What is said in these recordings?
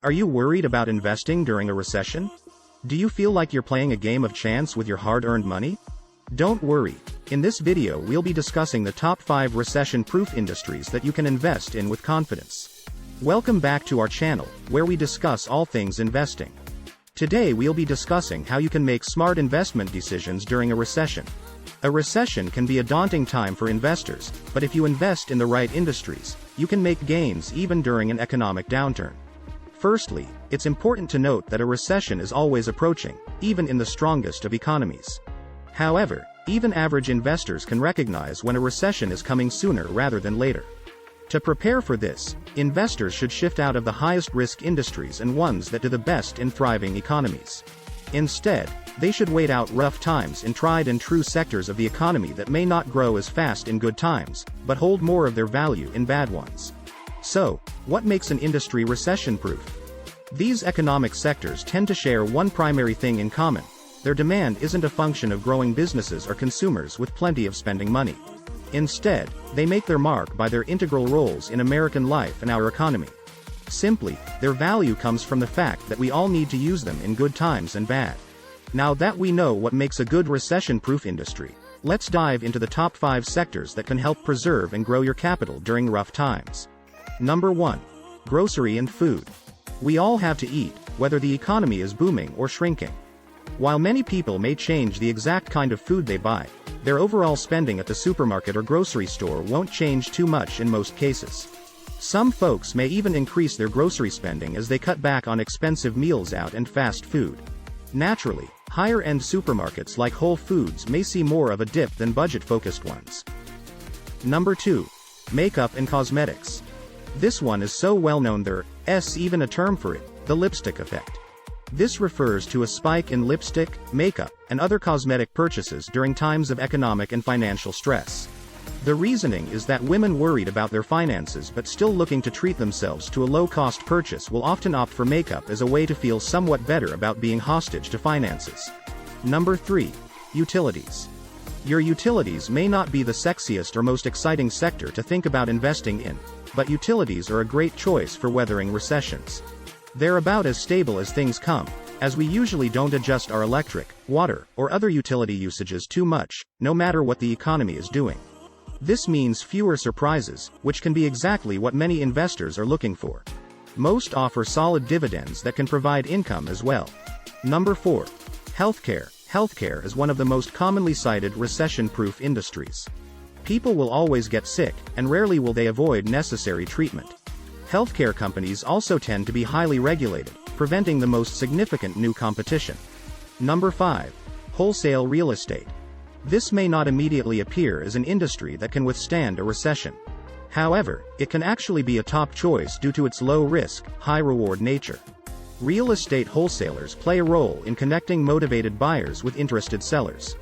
Are you worried about investing during a recession? Do you feel like you're playing a game of chance with your hard-earned money? Don't worry. In this video we'll be discussing the top 5 recession-proof industries that you can invest in with confidence. Welcome back to our channel, where we discuss all things investing. Today we'll be discussing how you can make smart investment decisions during a recession. A recession can be a daunting time for investors, but if you invest in the right industries, you can make gains even during an economic downturn. Firstly, it's important to note that a recession is always approaching, even in the strongest of economies. However, even average investors can recognize when a recession is coming sooner rather than later. To prepare for this, investors should shift out of the highest risk industries and ones that do the best in thriving economies. Instead, they should wait out rough times in tried and true sectors of the economy that may not grow as fast in good times, but hold more of their value in bad ones. So, what makes an industry recession-proof? These economic sectors tend to share one primary thing in common: their demand isn't a function of growing businesses or consumers with plenty of spending money. Instead, they make their mark by their integral roles in American life and our economy. Simply, their value comes from the fact that we all need to use them in good times and bad. Now that we know what makes a good recession-proof industry, let's dive into the top 5 sectors that can help preserve and grow your capital during rough times. Number 1. Grocery and food. We all have to eat, whether the economy is booming or shrinking. While many people may change the exact kind of food they buy, their overall spending at the supermarket or grocery store won't change too much in most cases. Some folks may even increase their grocery spending as they cut back on expensive meals out and fast food. Naturally, higher-end supermarkets like Whole Foods may see more of a dip than budget-focused ones. Number 2. Makeup and cosmetics. This one is so well known there's even a term for it: the lipstick effect. This refers to a spike in lipstick, makeup, and other cosmetic purchases during times of economic and financial stress. The reasoning is that women worried about their finances but still looking to treat themselves to a low-cost purchase will often opt for makeup as a way to feel somewhat better about being hostage to finances. Number 3. Utilities. Your utilities may not be the sexiest or most exciting sector to think about investing in, but utilities are a great choice for weathering recessions. They're about as stable as things come, as we usually don't adjust our electric, water, or other utility usages too much, no matter what the economy is doing. This means fewer surprises, which can be exactly what many investors are looking for. Most offer solid dividends that can provide income as well. Number 4. Healthcare. Healthcare is one of the most commonly cited recession-proof industries. People will always get sick, and rarely will they avoid necessary treatment. Healthcare companies also tend to be highly regulated, preventing the most significant new competition. Number 5. Wholesale real estate. This may not immediately appear as an industry that can withstand a recession. However, it can actually be a top choice due to its low-risk, high-reward nature. Real estate wholesalers play a role in connecting motivated buyers with interested sellers.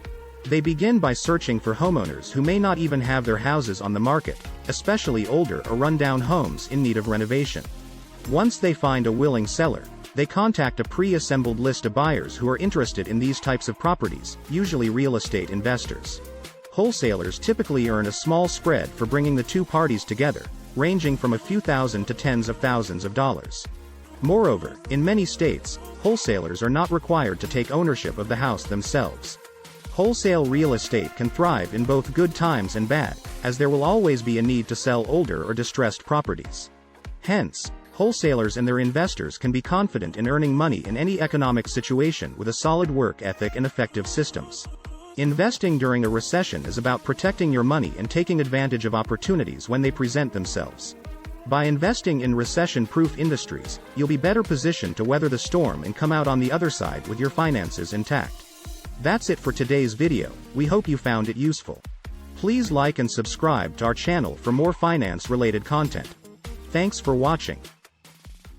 They begin by searching for homeowners who may not even have their houses on the market, especially older or run-down homes in need of renovation. Once they find a willing seller, they contact a pre-assembled list of buyers who are interested in these types of properties, usually real estate investors. Wholesalers typically earn a small spread for bringing the two parties together, ranging from a few thousand to tens of thousands of dollars. Moreover, in many states, wholesalers are not required to take ownership of the house themselves. Wholesale real estate can thrive in both good times and bad, as there will always be a need to sell older or distressed properties. Hence, wholesalers and their investors can be confident in earning money in any economic situation with a solid work ethic and effective systems. Investing during a recession is about protecting your money and taking advantage of opportunities when they present themselves. By investing in recession-proof industries, you'll be better positioned to weather the storm and come out on the other side with your finances intact. That's it for today's video. We hope you found it useful. Please like and subscribe to our channel for more finance-related content. Thanks for watching.